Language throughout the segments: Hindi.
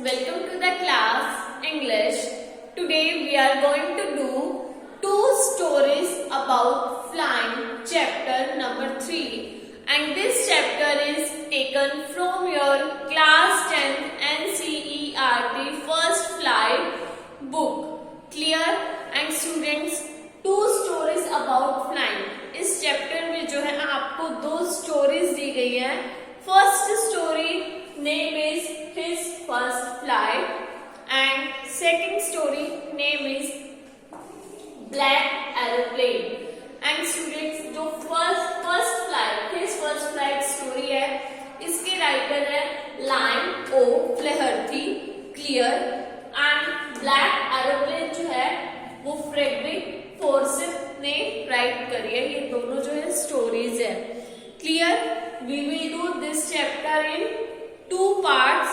Welcome to the class English. Today we are going to do two stories about flying, chapter number 3, and this chapter is taken from your class 10 NCERT first flight book. Clear? And students, two stories about flying. इस चैप्टर में जो है ना आपको दो स्टोरीज दी गई है. First story name is his first flight and second story name is black aeroplane. And students, जो first flight his first flight story है, इसके राइटर है Liam O Flaherty. Clear? And black aeroplane जो है वो फ्रेडरिक फोर्सिथ ने राइट करी है. ये दोनों जो है स्टोरीज है. Clear? We will do this chapter in two parts.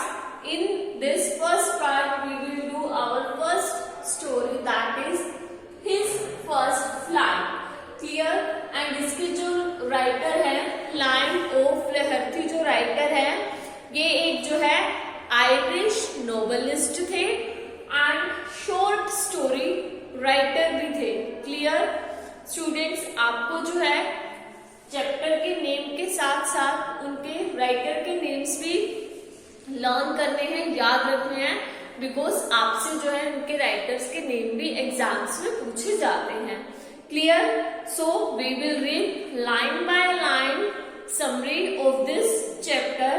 In this first part we will do our first story, that is his first flight. Clear? and इसके जो राइटर है लायन ओ फ्लेहर्टी, जो राइटर है ये एक जो है आयरिश नोवेलिस्ट थे एंड शॉर्ट स्टोरी राइटर भी थे. क्लियर? स्टूडेंट्स, आपको जो है चैप्टर के नेम के साथ साथ उनके राइटर के नेम्स भी लर्न करने हैं, याद रखने हैं, बिकॉज आपसे जो है उनके राइटर्स के नेम भी एग्जाम्स में पूछे जाते हैं. Clear? So we will read line by line summary of this chapter.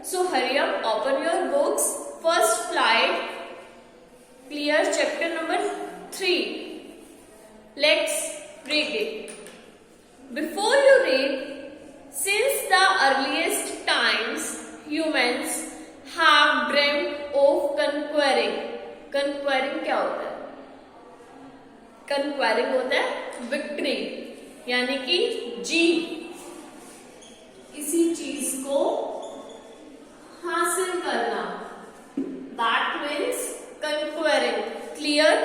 So hurry up, open your books. First flight. Clear? Chapter number 3. Let's read it. Before you read, since the earliest times, humans have dreamt of conquering. Conquering क्या होता है? Conquering होता है विक्ट्री, यानी कि जीत, किसी चीज को हासिल करना. That means conquering. Clear?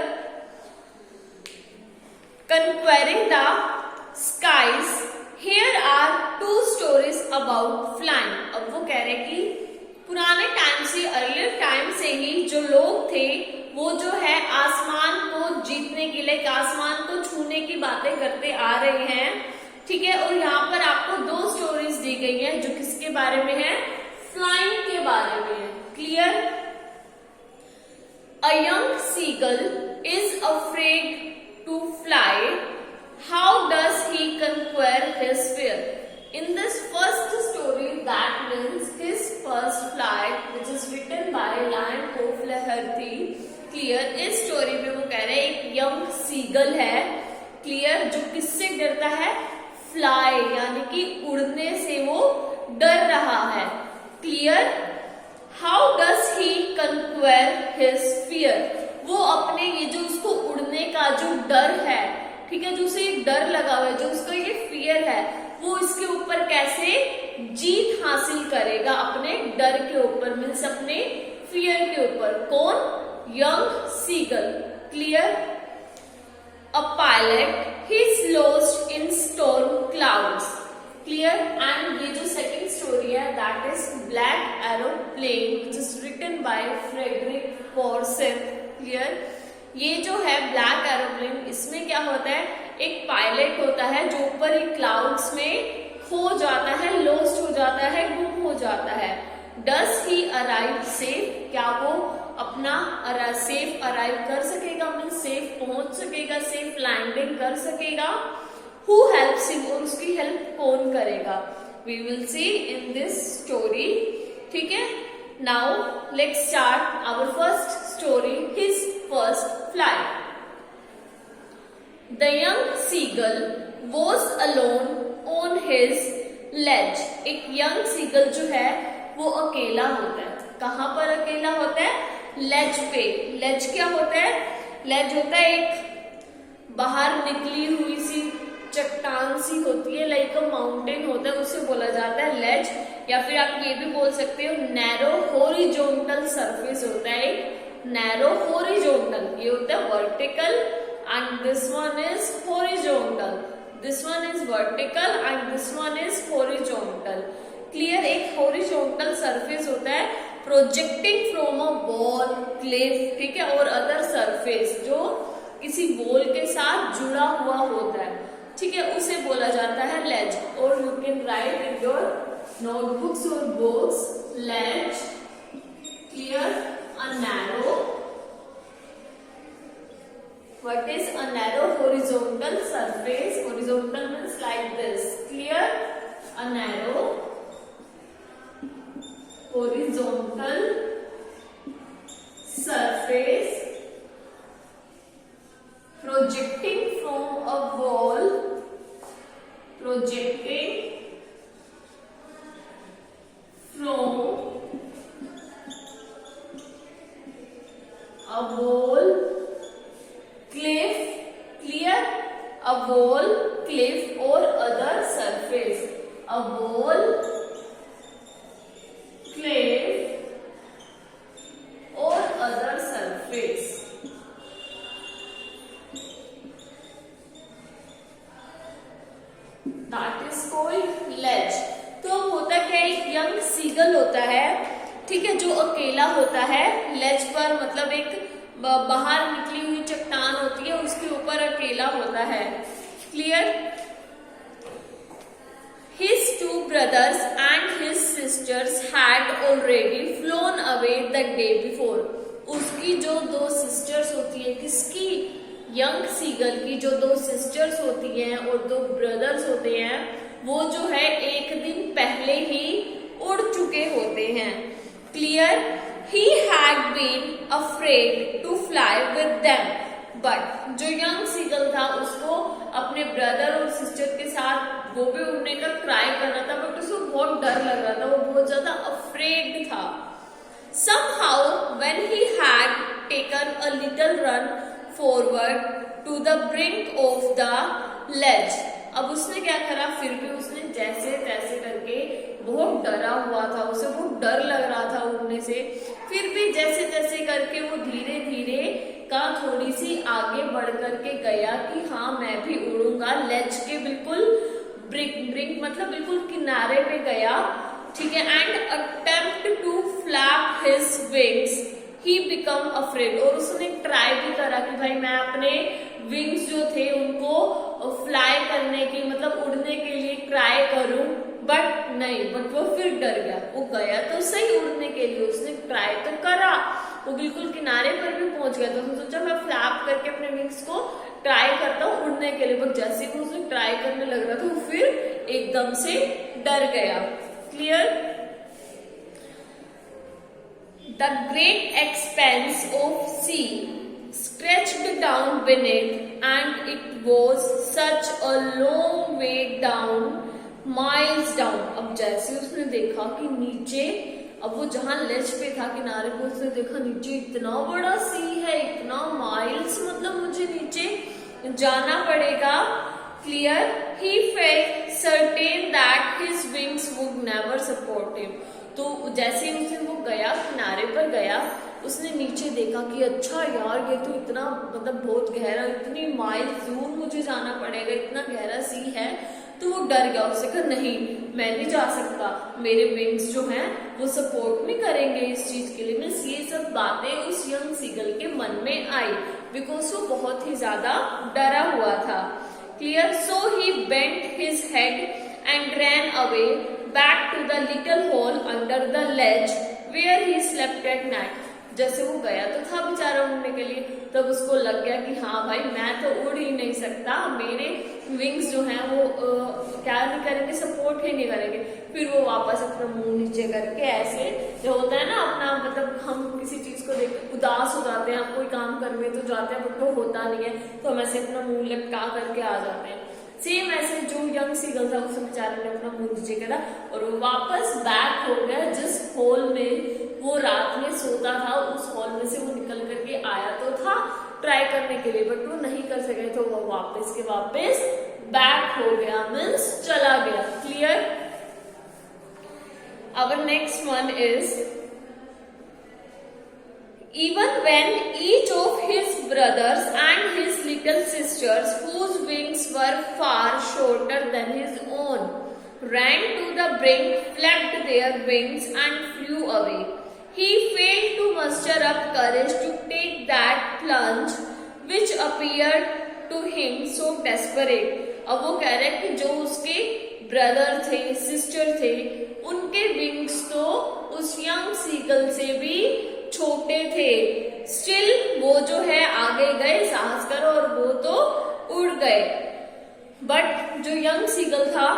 Conquering the skies. Here are two stories about flying. अब वो कह रहे कि पुराने टाइम से, अर्लियर टाइम से ही जो लोग थे वो जो है आसमान को जीतने के लिए, आसमान को छूने की बातें करते आ रहे हैं. ठीक है? और यहाँ पर आपको दो स्टोरीज दी गई हैं जो किसके बारे में है? फ्लाइंग के बारे में है. Clear? A young seagull is afraid to fly. How does he conquer his fear? In this first story, that means his first flight, which is written by Lion O Flaherty. Clear? इस स्टोरी में वो कह रहे हैं एक यंग सीगल है. क्लियर? जो किससे डरता है? फ्लाई, यानी कि उड़ने से वो डर रहा है. Clear? How does he conquer his fear? वो अपने ये जो उसको उड़ने का जो डर है, ठीक है, जो उसे एक डर लगा हुआ है, जो उसका ये फियर है, वो इसके ऊपर कैसे जीत हासिल करेगा? अपने डर के ऊपर, मीन्स अपने फियर के ऊपर. कौन? Young seagull. Clear? A pilot, he is lost in storm clouds. Clear? And ये जो सेकंड स्टोरी है that is black aeroplane, which is written by Frederick Forsyth. Clear? ये जो है ब्लैक एरोप्लेन, इसमें क्या होता है? एक पायलट होता है जो ऊपर ही क्लाउड्स में खो जाता है, लॉस्ट हो जाता है, गुम हो जाता है. Does he arrive safe? क्या वो अपना सेफ अराइव कर सकेगा, मीन सेफ पहुंच सकेगा, सेफ लैंडिंग कर सकेगा? Who helps him? और उसकी हेल्प कौन करेगा? We will see in this story. ठीक है? Now let's start our first story, his first flight. The young seagull was alone on his ledge. एक young seagull जो है वो अकेला होता है. कहाँ पर अकेला होता है? ledge पे. ledge क्या होता है? ledge होता है एक बाहर निकली हुई सी चट्टान सी होती है, लाइक अ माउंटेन होता है, उसे बोला जाता है लेज. या फिर आप ये भी बोल सकते हो नैरो हॉरिजॉन्टल सरफेस होता है. एक नैरो हॉरिजॉन्टल, ये होता है vertical, and this one is horizontal. This one is vertical and this one is horizontal. Clear? एक हॉरिजॉन्टल सरफेस होता है projecting from a wall, Cliff, ठीक है, और अदर सरफेस, जो किसी वॉल के साथ जुड़ा हुआ होता है, ठीक है, उसे बोला जाता है लेज। और you can write in your notebooks और books, ledge, clear, a narrow, what is a narrow horizontal surface, horizontal means like this, clear, a narrow horizontal surface projecting from a wall, projecting from a wall, cliff, clear, a wall, cliff or other surface, a wall, cliff or other surface, that is called ledge। तो अब होता क्या है, एक यंग सीगल होता है, ठीक है, जो अकेला होता है लेज पर, मतलब एक बाहर निकली हुई चट्टान होती है, उसके ऊपर अकेला होता है, clear. His two brothers and his sisters had already flown away the day before। उसकी जो दो सिस्टर्स होती है, किसकी, यंग सीगल की जो दो सिस्टर्स होती हैं और दो ब्रदर्स होते हैं, वो जो है एक दिन पहले ही उड़ चुके होते हैं, clear. He had been afraid to fly with them, but जो यंग सीगल था उसको अपने ब्रदर और सिस्टर के साथ वो भी उड़ने का ट्राई कर रहा था, बट उसको बहुत डर लग रहा था, वो बहुत ज्यादा अफ्रेड था। Somehow when he had taken a little run forward to the brink of the ledge, अब उसने क्या करा, फिर भी उसने जैसे तैसे करके, बहुत डरा हुआ था, उसे बहुत डर लग रहा था उड़ने से, फिर भी जैसे तैसे करके वो धीरे धीरे का थोड़ी सी आगे बढ़ करके गया कि हाँ मैं भी उड़ूंगा, लेज के बिल्कुल ब्रिंक मतलब बिल्कुल किनारे पे गया, ठीक है, and attempt to flap his wings, he become afraid, और उसने ट्राई भी करा कि भाई मैं अपने विंग्स जो थे उनको फ्लाई करने की, मतलब उड़ने के लिए ट्राई करूं, बट नहीं, बट वो फिर डर गया। वो गया तो सही उड़ने के लिए, उसने ट्राई तो करा, वो बिल्कुल किनारे पर भी पहुंच गया, तो उसने सोचा मैं फ्लैप करके अपने विंग्स को ट्राई करता हूँ उड़ने के लिए, बट जैसे ही उसने ट्राई करने लग रहा था वो फिर एकदम से डर गया, clear. The great expanse of sea stretched down beneath, and it was such a long way down, miles down। अब जैसे उसने देखा कि नीचे, अब वो जहां लेज पे था किनारे पे, उसने देखा नीचे इतना बड़ा सी है, इतना माइल्स, मतलब मुझे नीचे जाना पड़ेगा, clear. He felt certain that his wings would never support him। तो जैसे ही उसने वो गया, किनारे पर गया, उसने नीचे देखा कि अच्छा यार ये तो इतना, मतलब बहुत गहरा, इतनी माइल दूर मुझे जाना पड़ेगा, इतना गहरा सी है, तो वो डर गया, उससे कहा नहीं मैं नहीं जा सकता, मेरे विंग्स जो हैं वो सपोर्ट नहीं करेंगे इस चीज के लिए। मीन्स ये सब बातें उस यंग सीगल के मन में आई, बिकॉज वो बहुत ही ज्यादा डरा हुआ था, clear. So he bent his head and ran away back to the little hole under the ledge where he slept at night। जैसे वो गया तो था बेचारा उड़ने के लिए, तब उसको लग गया कि हाँ भाई मैं तो उड़ ही नहीं सकता, मेरे विंग्स जो हैं वो क्या नहीं करेंगे, सपोर्ट ही नहीं करेंगे। फिर वो वापस अपना मुंह नीचे करके, ऐसे जो होता है ना अपना, मतलब हम किसी चीज को देख उदास हो जाते हैं, हम कोई काम करने तो जाते हैं बट वो होता नहीं है, तो हम ऐसे अपना मुंह लटका करके आ जाते हैं। सेम ऐसे जो यंग सीगल था उस बेचारे ने अपना मुंह नीचे करा और वो वापस बैक हो गया जिस हॉल में वो रात में सोता था, उस हॉल में से वो निकल करके आया तो था ट्राई करने के लिए, बट वो नहीं कर सके, तो वो वापस के वापस बैक हो गया, मीन्स चला गया, clear. Our next one is even when each of his brothers and his little sisters, whose wings were far shorter than his own, ran to the brink, flapped their wings and flew away, he failed to muster up courage to take that plunge which appeared to him so desperate. अब वो कह रहे हैं कि जो उसके ब्रदर थे, सिस्टर थे, उनके विंग्स तो उस यंग सीगल से भी छोटे थे, स्टिल वो जो है आगे गए साहस कर और वो तो उड़ गए। बट जो यंग सीगल था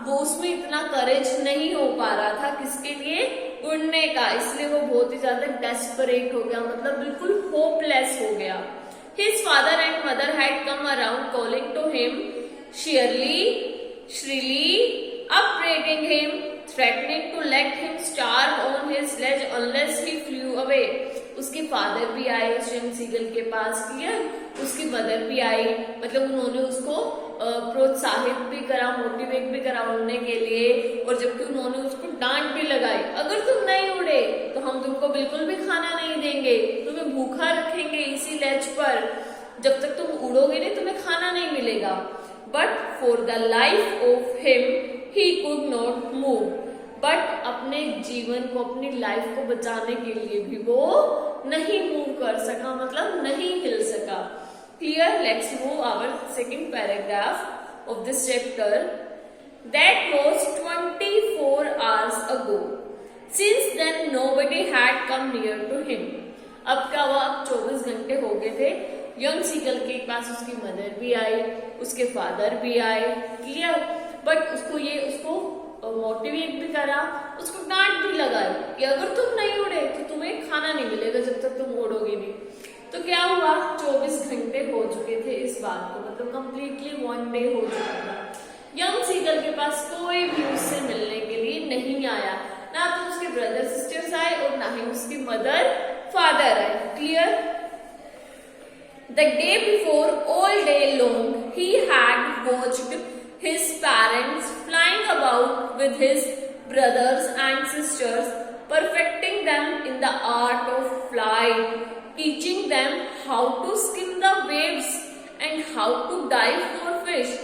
वो उसमें इतना करेज नहीं हो पा रहा था, किसके लिए? उड़ने का, इसलिए वो बहुत ही ज्यादा डेस्परेट हो गया, मतलब बिल्कुल होपलेस हो गया। His father and mother had come around calling to him shrilly, upbraiding him, threatening to let him starve on his ledge unless he flew away. उसके फादर भी आए उस यंग सीगल के पास, क्लियर, उसकी मदर भी आई, मतलब उन्होंने उसको प्रोत्साहित भी करा, मोटिवेट भी करा उड़ने के लिए, और जबकि उन्होंने उसको डांट भी लगाई, अगर तुम नहीं उड़े तो हम तुमको बिल्कुल भी खाना नहीं देंगे, तुम्हें भूखा रखेंगे इसी लेज पर, जब तक तुम उड़ोगे नहीं तुम्हें खाना नहीं मिलेगा। But for the life of him he could not move, but अपने जीवन को, अपनी लाइफ को बचाने के लिए भी वो नहीं मूव कर सका, मतलब नहीं हिल सका। Clear, let's move our second paragraph of this chapter. That was 24 hours ago. Since then nobody had come near to him. अब क्या हुआ, अब 24 घंटे हो गए थे, यंग सीगल के पास उसकी मदर भी आई, उसके फादर भी आए, क्लियर, बट उसको मोटिवेट भी करा, उसको डांट भी लगाई कि अगर तुम नहीं उड़े तो तुम्हें खाना नहीं मिलेगा जब तक तुम उड़ोगे नहीं। तो क्या हुआ, 24 घंटे हो चुके थे इस बात को, मतलब कंप्लीटली 1 day हो चुका था। यंग सीगल के पास कोई भी उससे मिलने के लिए नहीं आया, ना तो उसके ब्रदर सिस्टर्स आए और ना ही उसकी मदर फादर आए, clear. The day before, all day long, he had watched his parents flying about with his brothers and sisters, perfecting them in the art of flight, teaching them how to skim the waves and how to dive for fish.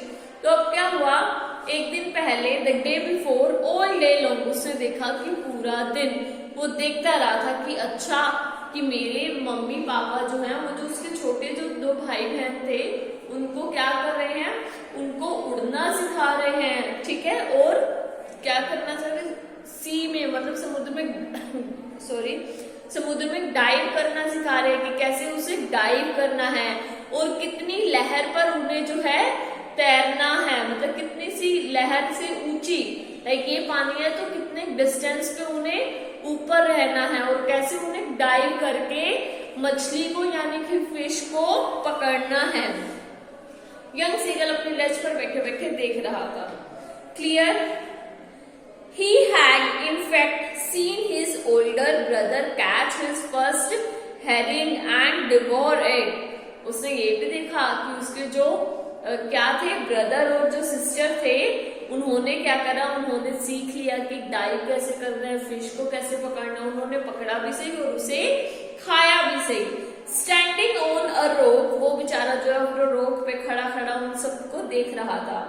तो अब क्या हुआ, एक दिन पहले, the day before, all day long, उसने देखा कि पूरा दिन वो देखता रहा था कि अच्छा कि मेरे मम्मी पापा जो हैं, वो जो उसके छोटे जो 2 भाई बहन थे उनको क्या कर रहे हैं, उनको उड़ना सिखा रहे हैं, ठीक है, और क्या करना चाह रहे, सी में, मतलब समुद्र में डाइव करना सिखा रहे हैं कि कैसे उसे डाइव करना है और कितनी लहर पर उन्हें जो है तैरना है, मतलब कितनी सी लहर से ऊंची, लाइक ये पानी है तो कितने डिस्टेंस पे उन्हें ऊपर रहना है, और कैसे उन्हें डाइव करके मछली को यानी कि फिश को पकड़ना है। यंग सीगल अपनी लेज पर बैठे बैठे देख रहा था, clear. He had in fact seen his older brother catch his first herring and devour it. उसने ये भी देखा कि उसके जो क्या थे ब्रदर और जो सिस्टर थे, उन्होंने क्या करा, उन्होंने सीख लिया कि डाइव कैसे करना है, फिश को कैसे पकड़ना, उन्होंने पकड़ा भी सही और उसे खाया भी सही। स्टैंडिंग ऑन अ रॉक, वो बेचारा जो है रॉक पे खड़ा खड़ा उन सबको देख रहा था।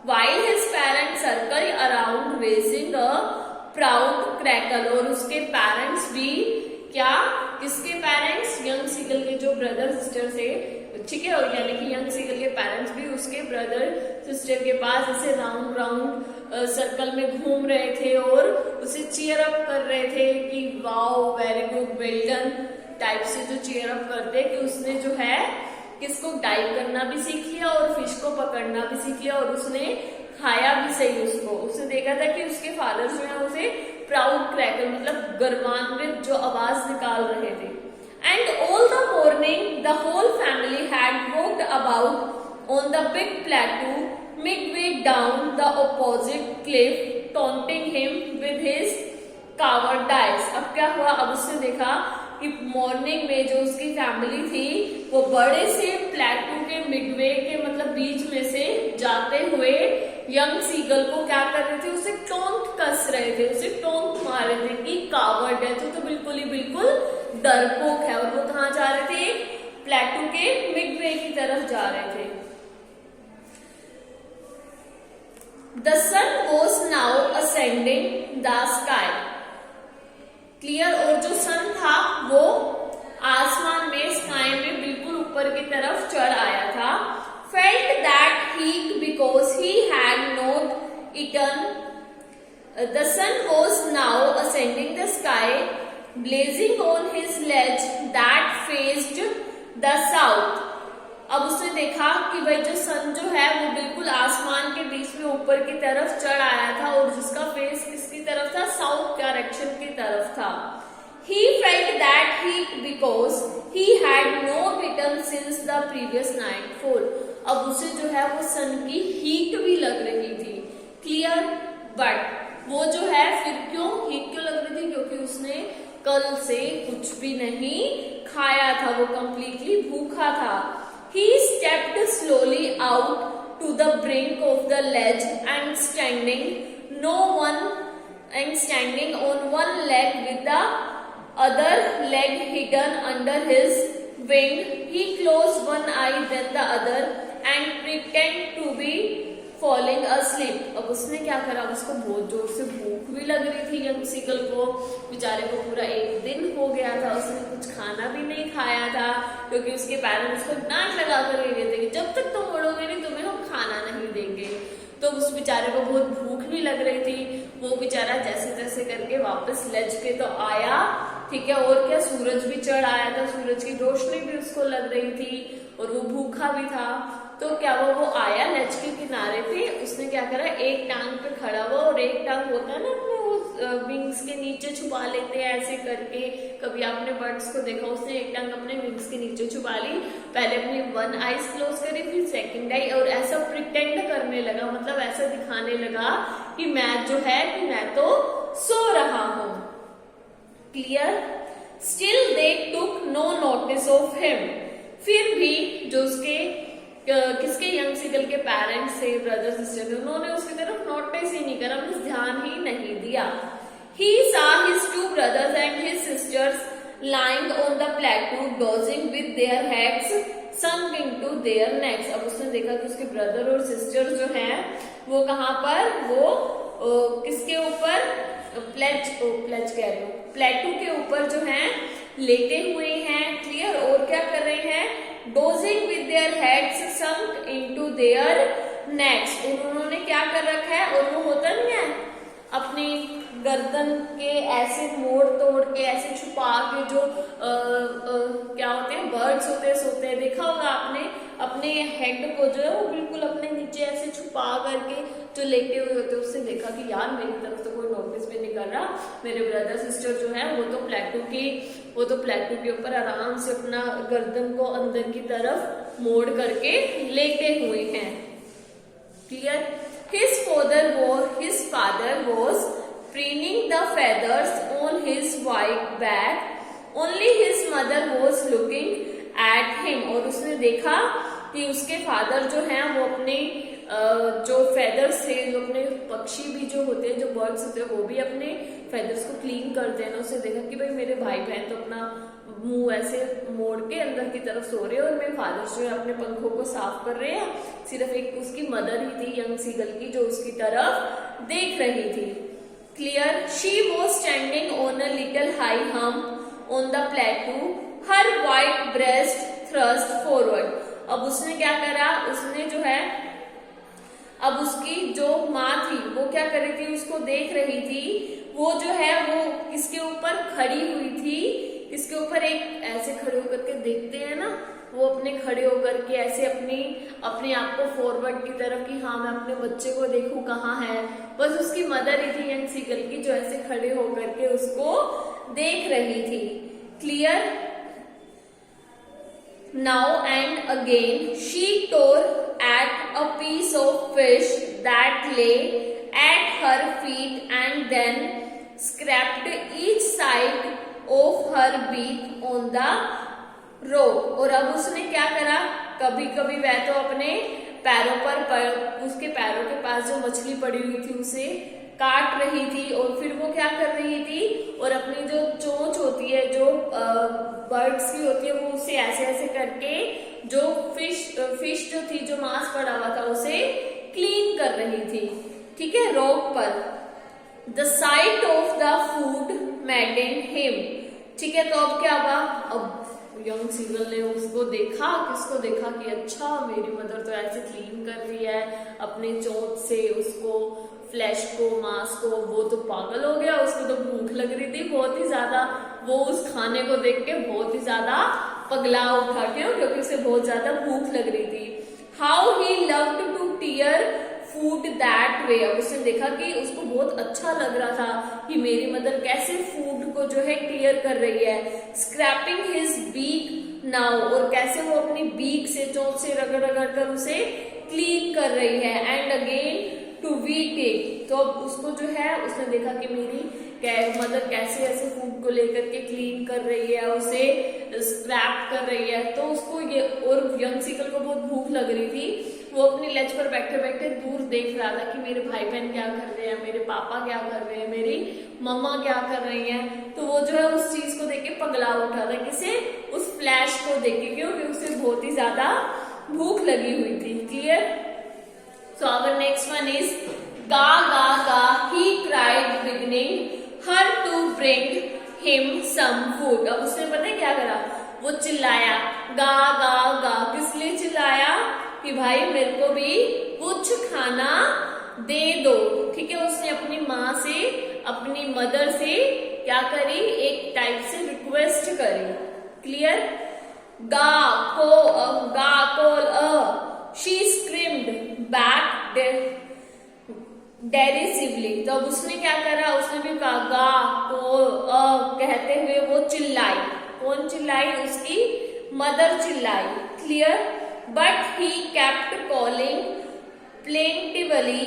While his parents circle around raising a proud crackle, और उसके पेरेंट्स भी क्या, किसके पेरेंट्स, यंग सीगल के जो ब्रदर सिस्टर थे, ठीक है, और यानी कि यंग सीगल के पेरेंट्स भी उसके ब्रदर सिस्टर के पास ऐसे राउंड राउंड सर्कल में घूम रहे थे और उसे चीयर अप कर रहे थे कि wow very good well done type से जो चीयर अप करते कि उसने जो है किसको डाइव करना भी सीख लिया और फिश को पकड़ना भी सीख लिया और उसने खाया भी सही उसको। उसने देखा था कि उसके फादर जो है उसे प्राउड क्रैकर मतलब गर्वान्वित जो आवाज निकाल रहे थे। And all the morning the whole family had walked about on the big plateau midway down the opposite cliff, taunting him with his cowardice। अब क्या हुआ, अब उसने देखा कि मॉर्निंग में जो उसकी फैमिली थी वो बड़े से प्लेटू के मिडवे के मतलब बीच में से जाते हुए यंग सीगल को क्या कर रहे थे, उसे टोंट कस रहे थे, उसे टोंट मार रहे थे कि कावर्ड है, तो बिल्कुल ही बिल्कुल डरपोक है। और वो कहाँ जा रहे थे, प्लेटू के मिडवे की तरफ जा रहे थे। The sun was now ascending the sky. Clear. और जो सन था वो आसमान में, स्काई में बिल्कुल ऊपर की तरफ चढ़ आया था। Felt that heat because he had not eaten. The sun was now ascending the sky, blazing on his ledge that faced the south. अब उसने देखा कि भाई जो सन जो है वो बिल्कुल आसमान के बीच में ऊपर की तरफ चढ़ आया था और जिसका फेस किसकी तरफ था, साउथ डायरेक्शन की तरफ था। He felt that heat because he had not eaten since the previous nightfall. अब उसे जो है वो सन की हीट भी लग रही थी। क्लियर। बट वो जो है फिर क्यों हीट क्यों लग रही थी, क्योंकि उसने कल से कुछ भी नहीं खाया था, वो कंप्लीटली भूखा था। He stepped slowly out to the brink of the ledge and standing on one leg with the other leg hidden under his wing, he closed one eye then the other and pretended to be falling asleep. अब उसने क्या करा, उसको बहुत जोर से भूख भी लग रही थी यंग सीगल को, बेचारे को पूरा एक दिन हो गया था, उसने कुछ खाना भी नहीं खाया था क्योंकि उसके पेरेंट्स को डांट लगा कर गए थे कि जब तक तुम उड़ोगे नहीं तुम्हें हम खाना नहीं देंगे। तो उस बेचारे को बहुत भूख भी लग रही थी। वो बेचारा जैसे तैसे करके वापस लेज पे तो आया, ठीक है। और क्या, सूरज भी चढ़ आया था, सूरज की रोशनी भी उसको लग रही थी और वो भूखा भी था। तो क्या वो आया लेज के किनारे पे, उसने क्या करा, एक टांग पे खड़ा हुआ और एक टांग होता है ना अपने वो विंग्स के नीचे छुपा लेते हैं ऐसे करके, कभी आपने बर्ड्स को देखा, उसने एक टांग अपने विंग्स के नीचे छुपा ली, पहले अपनी वन आईज क्लोज करी फिर सेकंड आई, और ऐसा प्रिटेंड करने लगा, मतलब ऐसा दिखाने लगा कि मैं जो है कि मैं तो सो रहा हूं। Clear. Still they took no notice of him. फिर भी जो उसके किसके यंग सीगल के पेरेंट्स थे, ब्रदर सिस्टर, उन्होंने उसकी तरफ नोटिस ही नहीं करा, मींस ध्यान ही नहीं दिया। He saw his two brothers and his sisters lying on the plateau dozing with their heads sunk into their necks. अब उसने देखा कि उसके ब्रदर और सिस्टर जो हैं वो कहाँ पर, वो किसके ऊपर, प्लेज कह रही हूँ, प्लेटू के ऊपर जो है लेटे हुए हैं। क्लियर। और क्या कर रहे हैं, dosing with their heads sunk into their next. उन्होंने क्या कर रखा है, और वो होता नहीं है अपनी गर्दन के ऐसे मोड़ तोड़ के ऐसे छुपा के जो क्या होते हैं, बर्ड्स होते हैं, सोते हैं, देखा होगा आपने, अपने हेड को जो है वो बिल्कुल अपने नीचे ऐसे छुपा करके जो लेटे हुए होते हैं। उससे देखा कि यार मेरी तरफ तो कोई नोटिस भी नहीं कर रहा, मेरे ब्रदर सिस्टर जो है वो तो प्लेटू के ऊपर आराम से अपना गर्दन को अंदर की तरफ मोड़ करके लेटे हुए हैं। Clear. His father was preening the feathers on his white back. Only his mother was looking at him. और उसने देखा कि उसके फादर जो हैं वो अपने जो फेदर्स थे, जो अपने पक्षी भी जो होते हैं, जो बर्ड्स होते हैं, वो भी अपने फेदर्स को क्लीन करते हैं ना। उसने देखा कि भाई मेरे भाई बहन तो अपना मुंह ऐसे मोड़ के अंदर की तरफ सो रहे हैं और मेरे फादर जो है अपने पंखों को साफ कर रहे हैं। सिर्फ एक उसकी मदर ही थी यंग सीगल की जो उसकी तरफ देख रही थी। Clear. She was standing on a little high hump on the प्लेटू, her white breast thrust forward. अब उसने क्या करा, उसने जो है अब उसकी जो माँ थी वो क्या कर रही थी, उसको देख रही थी। वो जो है वो किसके ऊपर खड़ी हुई थी, इसके ऊपर एक ऐसे खड़े होकर के देखते हैं ना, वो अपने खड़े होकर के ऐसे अपने आप को फॉरवर्ड की तरफ कि हाँ मैं अपने बच्चे को देखूं कहाँ है, बस उसकी मदर ही थी यंग सीगल की जो ऐसे खड़े होकर के उसको देख रही थी। Clear. Now and again she tore at a piece of fish that lay at her feet and then scraped each side of her beak on the rock. और अब उसने क्या करा, कभी कभी वह तो अपने पैरों पर उसके पैरों के पास जो मछली पड़ी हुई थी उसे काट रही थी, और फिर वो क्या कर रही थी, और अपनी जो चोंच होती है जो बर्ड्स की होती है वो उसे ऐसे ऐसे करके जो फिश जो थी, जो मांस पड़ा हुआ था उसे क्लीन कर रही थी। ठीक है, रॉक पर। The site of the food मैडेंड him. ठीक है, तो अब क्या हुआ, अब यंग सीगल ने उसको देखा, किसको देखा कि अच्छा मेरी मदर तो ऐसे क्लीन कर रही है अपने चोंच से उसको, फ्लैश को, मांस को। वो तो पागल हो गया, उसको तो भूख लग रही थी बहुत ही ज्यादा, वो उस खाने को देख के बहुत ही ज्यादा पगला उठा। क्यों? क्योंकि उसे बहुत ज्यादा भूख लग रही थी। How he loved to tear food that way. अब उसने देखा कि उसको बहुत अच्छा लग रहा था कि मेरी मदर कैसे फूड को जो है टीयर कर रही है। स्क्रैपिंग हिज बीक नाउ, और कैसे वो अपनी बीक से, चोंच से रगड़ रगड़ कर उसे क्लीन कर रही है। And again to whet it. तो अब उसको जो है, उसने देखा कि मेरी मदर कैसे ऐसे फूड को लेकर के क्लीन कर रही है, उसे स्क्रैप कर रही है। तो उसको ये, और यंग सीगल को बहुत भूख लग रही थी, वो अपनी लेज पर बैठे बैठे दूर देख रहा था कि मेरे भाई बहन क्या कर रहे हैं, मेरे पापा क्या कर रहे हैं, मेरी मम्मा क्या कर रही हैं। तो वो जो है उस चीज को देख के पगला उठा था, किसे? उस फ्लैश को देख के, क्योंकि उसे बहुत ही ज्यादा भूख लगी हुई थी। Clear? So our next one is ga ga ga he cried begging her to bring him some food. अब उसने पता है क्या करा, वो चिल्लाया गा गा गा। किस लिए चिल्लाया? कि भाई मेरे को भी कुछ खाना दे दो। ठीक है, उसने अपनी माँ से, अपनी मदर से क्या करी, एक टाइप से रिक्वेस्ट करी। क्लियर? गा कोल अ, शी स्क्रीम्ड बैक डेरिसिवली। तो अब उसने क्या करा, उसने भी कहा गा को कहते हुए वो चिल्लाई। कौन चिल्लाई? उसकी मदर चिल्लाई। Clear? But he kept calling plaintively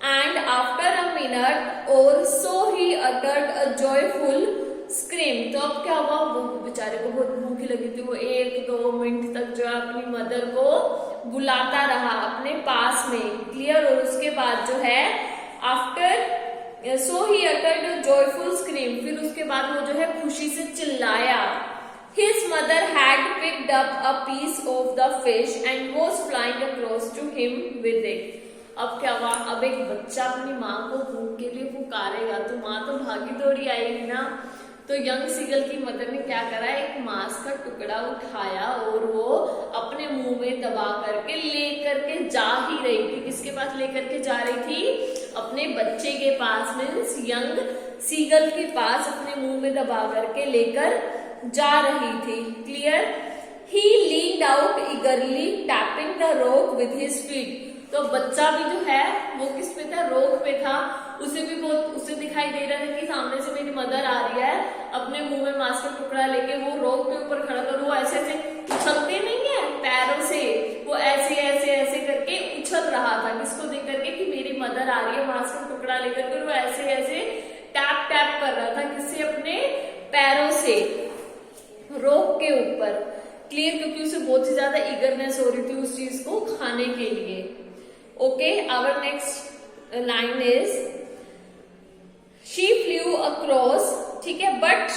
and after a minute or so he uttered a joyful scream. तो अब क्या हुआ, वो बेचारे को बहुत भूख लगी थी, वो 1-2 मिनट तक जो है अपनी मदर को बुलाता रहा अपने पास में। क्लियर? और उसके बाद जो है after so he uttered a joyful scream, फिर उसके बाद वो जो है खुशी से चिल्लाया। His mother had picked up a piece of the fish and was flying across to him with it. अब क्या हुआ, अब एक बच्चा अपनी माँ को भूख के लिए पुकारेगा तो माँ तो भागी दौड़ी आएगी ना। तो यंग सीगल की मदर ने क्या करा, एक मांस का टुकड़ा उठाया और वो अपने मुंह में दबा करके लेकर के जा ही रही थी। किसके पास लेकर के जा रही थी? अपने बच्चे के पास, मीन्स यंग सीगल के पास अपने मुंह में दबा करके लेकर जा रही थी। Clear? He leaned out ईगरली tapping the rock with his feet. तो बच्चा भी जो है वो किस पे था? रॉक पे था। उसे भी बहुत, उसे दिखाई दे रहा था कि सामने से मेरी मदर आ रही है, अपने मुंह में मांस का टुकड़ा लेके वो रॉक के ऊपर खड़ा कर, वो ऐसे ऐसे उछलते नहीं है पैरों से, वो ऐसे ऐसे ऐसे करके उछल रहा था। किसको देख करके? कि मेरी मदर आ रही है मांस का टुकड़ा लेकर के, वो ऐसे ऐसे टैप टैप कर रहा था। किससे? अपने पैरों से रॉक के ऊपर। क्लियर? क्योंकि उसे बहुत ही ज्यादा ईगरनेस हो रही थी उस चीज को खाने के लिए। Okay, our next line is she flew across. ठीक है, but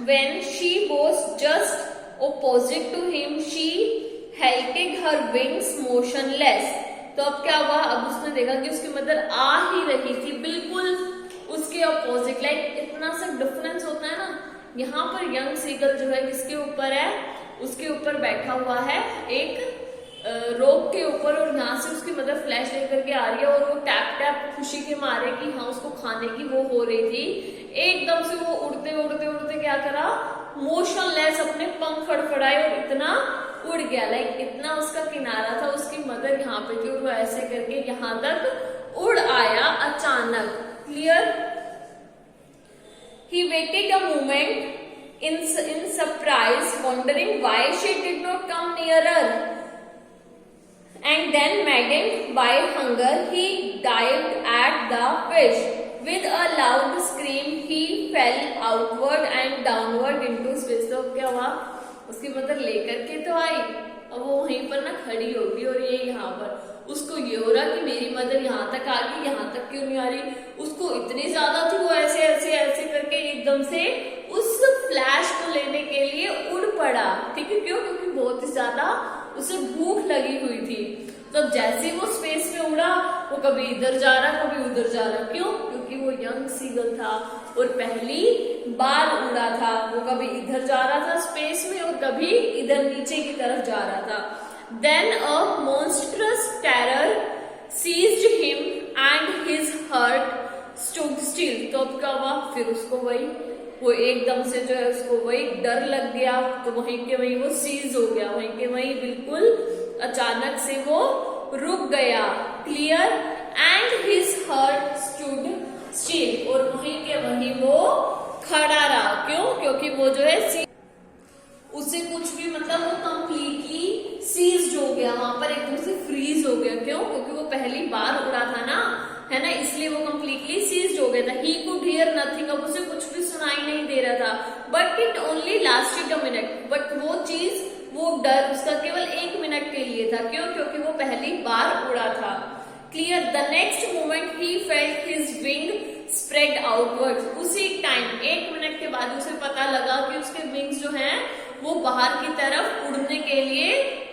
when she was just opposite to him she halted her wings motionless. तो अब क्या हुआ, अब उसने देखा कि उसकी मदर आ ही रही थी बिल्कुल उसके ऑपोजिट। लाइक इतना सा डिफरेंस होता है ना। यहाँ पर यंग सीगल जो है किसके ऊपर है? उसके ऊपर बैठा हुआ है एक रोक के ऊपर, और यहाँ से उसकी मदर फ्लैश लेकर के आ रही है और वो टैप टैप खुशी के मारे कि हाँ उसको खाने की वो हो रही थी। एकदम से वो उड़ते उड़ते उड़ते क्या करा, मोशनलेस अपने पंख फड़फड़ाए और इतना उड़ गया। लाइक इतना उसका किनारा था, उसकी मदर यहाँ पे थी और वो ऐसे करके यहाँ तक उड़ आया अचानक। Clear? He waited a moment in surprise, wondering why she did not come nearer. And then, maddened by hunger, he dived at the fish. With a loud scream, he fell outward and downward into space. तो क्या हुआ, उसकी मदर लेकर के तो आई, अब वो वहीं पर ना खड़ी होगी और ये यहाँ पर उसको ये हो रहा कि मेरी मदर यहाँ तक आ गई, यहाँ तक क्यों नहीं आ रही। उसको इतनी ज्यादा थी, वो ऐसे ऐसे ऐसे करके एकदम से उस फ्लैश को लेने के लिए उड़ पड़ा। ठीक है, क्यों? क्योंकि बहुत ही ज्यादा उसे भूख लगी हुई थी। तो जैसे वो स्पेस में उड़ा, वो कभी इधर जा रहा कभी उधर जा रहा। क्यों? क्योंकि क्योंकि वो यंग सीगल था और पहली बार उड़ा था। वो कभी इधर जा रहा था स्पेस में और कभी इधर नीचे की तरफ जा रहा था। Then a monstrous terror seized him and his heart stood still। तो अब क्या हुआ, फिर उसको वो एकदम से जो है उसको वही डर लग गया, तो वहीं के वहीं वो सीज हो गया, वहीं के वहीं बिल्कुल अचानक से वो रुक गया। Clear. And his heart stood still, और वहीं के वहीं वो खड़ा रहा। क्यों? क्योंकि वो जो है उसे कुछ भी मतलब वो कंप्लीटली सीज हो गया, वहां पर एकदम से फ्रीज हो गया। क्यों? क्योंकि वो पहली बार उड़ा था ना, है ना, इसलिए वो कंप्लीटली सीज हो गया था। ही कुड हियर नथिंग, अब उसे कुछ भी सुनाई नहीं दे रहा था। But it only lasted a minute, but वो चीज, वो डर उसका केवल 1 मिनट के लिए था। क्यों? क्योंकि वो पहली बार उड़ा था। Clear. The next moment he felt his wing spread outwards. उसी टाइम 1 मिनट के बाद उसे पता लगा कि उसके विंग्स जो हैं वो बाहर की तरफ उड़ने के लिए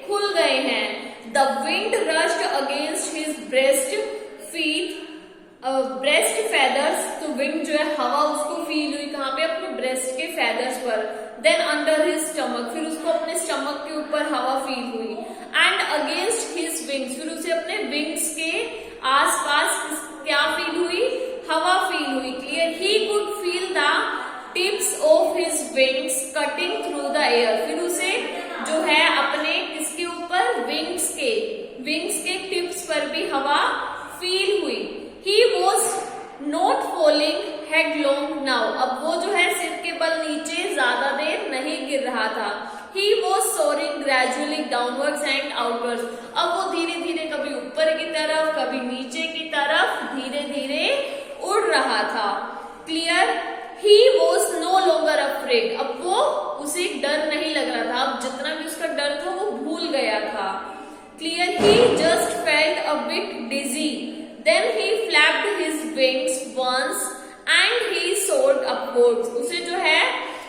खुल गए हैं। The wind rushed against his breast feathers, तो विंड जो है हवा उसको फील हुई कहाँ पे, अपने ब्रेस्ट के फेदर्स पर। देन अंडर हिज स्टमक, फिर उसको अपने स्टमक के ऊपर हवा फील हुई। एंड अगेंस्ट हिज विंग्स, फिर उसे अपने विंग्स के आसपास क्या फील हुई, हवा फील हुई। Clear. He could feel the tips of his wings cutting through the air, फिर उसे जो है अपने किसके ऊपर, विंग्स के टिप्स पर भी हवा फील हुई। He was not falling headlong now, अब वो जो है सिर के बल नीचे ज्यादा देर नहीं गिर रहा था। He was soaring gradually downwards and outwards, अब वो धीरे धीरे कभी ऊपर की तरफ कभी नीचे की तरफ धीरे धीरे उड़ रहा था। Clear. He was no longer afraid, अब वो उसे डर नहीं लग रहा था, अब जितना भी उसका डर था वो भूल गया था। Clear. He just felt a bit dizzy. Then he flapped his wings once and he soared upwards. उसे जो है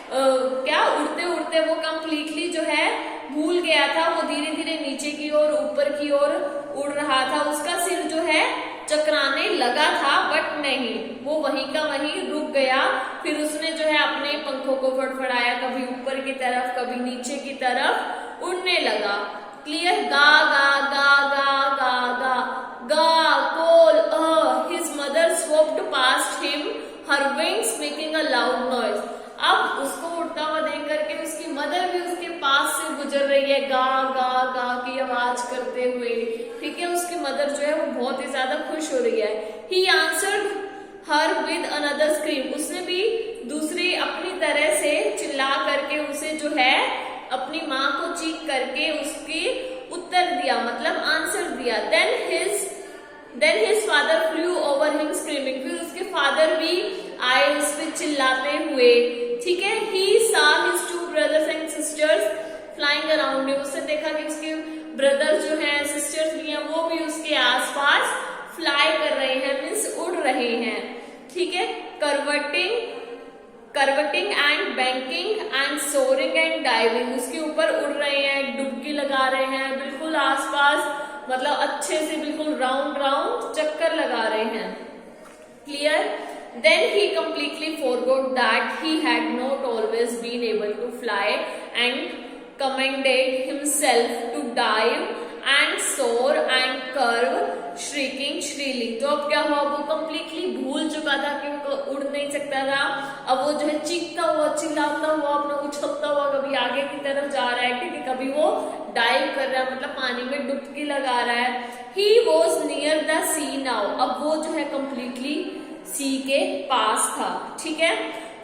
क्या उड़ते उड़ते वो कंप्लीटली जो है भूल गया था, वो धीरे धीरे नीचे की ओर ऊपर की ओर उड़ रहा था। उसका सिर जो है चकराने लगा था बट नहीं, वो वहीं का वहीं रुक गया। फिर उसने जो है अपने पंखों को फड़फड़ाया, कभी ऊपर की तरफ कभी नीचे की तरफ उड़ने लगा। क्लियर। गा ga ga ga ga ga ga call his mother swooped past him her wings making a loud noise. अब उसको उड़ता हुआ देख करके उसकी मदर भी उसके पास से गुजर रही है, गा गा गा की आवाज करते हुए। ठीक है, उसकी मदर जो है वो बहुत ही ज्यादा खुश हो रही है। He answered her with another scream, उसने भी दूसरी अपनी तरह से चिल्ला करके उसे जो है अपनी माँ को चीख करके उसकी उत्तर दिया, मतलब आंसर दिया। Then his father flew over him screaming, फिर उसके फादर भी आए उस पर चिल्लाते हुए। ठीक है। He saw his 2 brothers and sisters flying around him, उसने देखा कि उसके ब्रदर जो हैं सिस्टर्स भी हैं वो भी उसके आसपास फ्लाई कर रहे हैं, मीन्स उड़ रहे हैं। ठीक है। Curveting and banking and soaring and diving, उसके ऊपर उड़ रहे हैं, डुबकी लगा रहे हैं, बिल्कुल आसपास मतलब अच्छे से बिल्कुल राउंड राउंड चक्कर लगा रहे हैं। Clear. Then he completely forgot that he had not always been able to fly and commanded himself to dive and soar and curve shrieking shrilly। तो अब क्या हुआ, वो completely भूल चुका था कि वो उड़ नहीं सकता था। अब वो जो है चीखता हुआ चिल्लाता हुआ अपना उछलता हुआ कभी आगे की तरफ जा रहा है, ठीक है, कभी वो डाइव कर रहा है मतलब पानी में डुबकी लगा रहा है। He was near the sea now, अब वो जो है completely सी के पास था। ठीक है।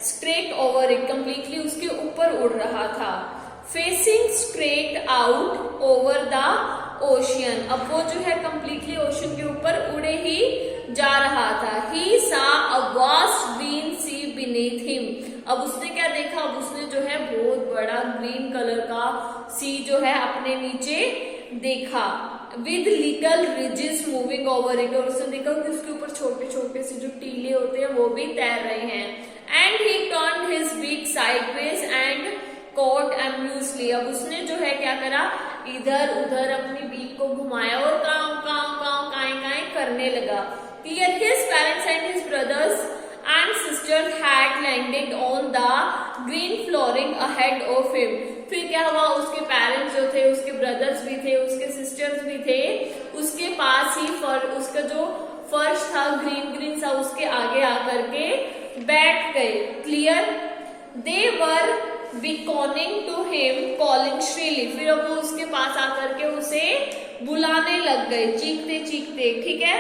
स्ट्रेट ओवर इट, कंप्लीटली उसके ऊपर उड़ रहा था। Facing straight out over the ocean, अब वो जो है कंप्लीटली ओशन के ऊपर उड़े ही जा रहा था। He saw a vast green sea beneath him, अब उसने क्या देखा, अब उसने जो है बहुत बड़ा ग्रीन कलर का सी जो है अपने नीचे देखा। With little ridges moving over it, और उसने देखा कि उसके ऊपर छोटे छोटे से जो टीले होते हैं वो भी तैर रहे हैं। And he turn his beak sideways and cawed amusedly, अब उसने जो है क्या करा, इधर उधर अपनी बीक को घुमाया और काव काव काव काएं काएं करने लगा। Clear. His parents and his brothers and sisters had landed on the green flooring ahead of him. फिर क्या हुआ, उसके पेरेंट्स जो थे, उसके ब्रदर्स भी थे, उसके सिस्टर्स भी थे, उसके पास ही उसका जो फर्श था ग्रीन ग्रीन सा, उसके आगे आकर के बैठ गए. Clear. They were beckoning to him, calling shrilly. फिर अब वो उसके पास आकर के उसे बुलाने लग गए, चीखते चीखते. ठीक है.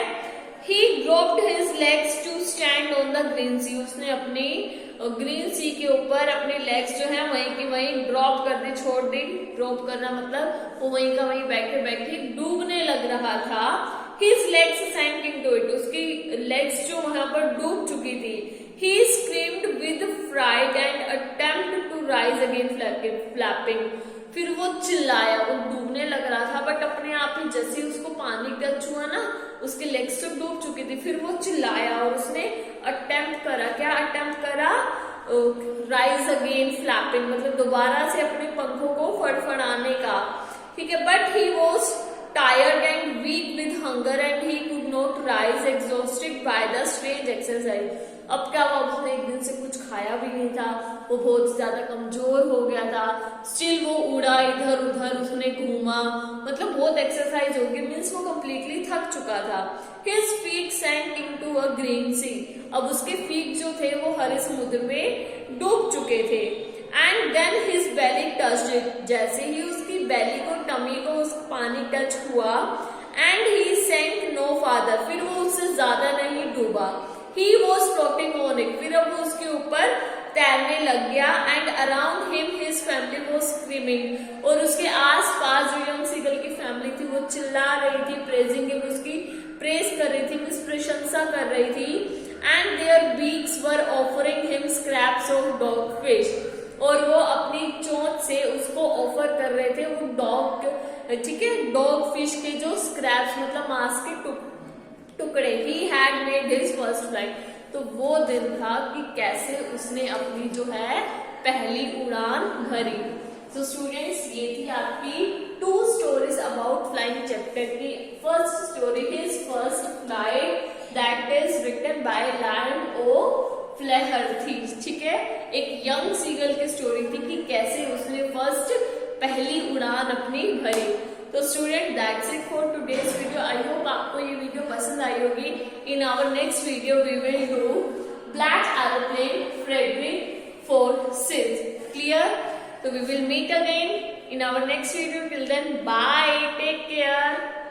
He dropped his legs to stand on the green sea. उसने अपनी ग्रीन सी के ऊपर अपने लेग्स जो है वहीं की वहीं ड्रॉप कर दी, छोड़ दी. ड्रॉप करना मतलब वो वहीं का वहीं बैठे बैठे डूबने लग रहा था. His legs sank into it. उसकी लेग्स जो वहां पर डूब चुकी थी. He screamed with fright and attempted to rise again, flapping. फिर वो चिल्लाया, वो डूबने लग रहा था बट अपने आप ही जैसे उसको पानी टच हुआ ना, उसके लेग्स तो डूब चुकी थी. फिर वो चिल्लाया और उसने अटेम्प्ट करा. क्या अटेम्प्ट करा? राइज अगेन फ्लैपिंग, मतलब दोबारा से अपने पंखों को फड़फड़ाने का. ठीक है. But he was tired and weak with hunger and he could not rise, exhausted by the strange exercise. अब क्या हुआ, उसने एक दिन से कुछ खाया भी नहीं था, वो बहुत ज्यादा कमजोर हो गया था. स्टिल वो उड़ा इधर उधर, उसने घूमा, मतलब बहुत एक्सरसाइज हो गई, मीन्स वो कम्प्लीटली थक चुका था. His feet sank into a green sea. अब उसके फीट जो थे वो हरे समुद्र में डूब चुके थे. And then his belly touched it. जैसे ही उसकी बेली को, टमी को उस पानी टच हुआ, एंड ही सैंक नो फादर. फिर वो उससे ज्यादा नहीं डूबा. He was floating on it. फिर अब वो उसके ऊपर तैरने लग गया. And around him his family was screaming. और उसके आस पास जो यंग सीगल की फैमिली थी वो चिल्ला रही थी, प्रेजिंग हिम, उसकी प्रेज कर रही थी, मीन्स प्रशंसा कर रही थी. And their beaks were offering him scraps of dogfish. और वो अपनी चोंच से उसको ऑफर कर रहे थे वो डॉग, ठीक है, डॉग फिश के जो स्क्रैप्स, मतलब मांस के टुकड़े. He had made his first flight. तो वो दिन था कि कैसे उसने अपनी जो है पहली उड़ान भरी. तो स्टूडेंट्स, ये थी आपकी 2 स्टोरीज अबाउट फ्लाइंग चैप्टर की. First story his first flight, that is written by Liam O Flaherty. ठीक है. एक यंग सीगल की स्टोरी थी कि कैसे उसने फर्स्ट पहली उड़ान अपनी भरी. तो student, that's it for today's video. I hope आपको ये वीडियो पसंद आई होगी. In our next video we will do black aeroplane Frederick Forsyth. Clear. तो we will meet again in our next video. Till then, bye, take care.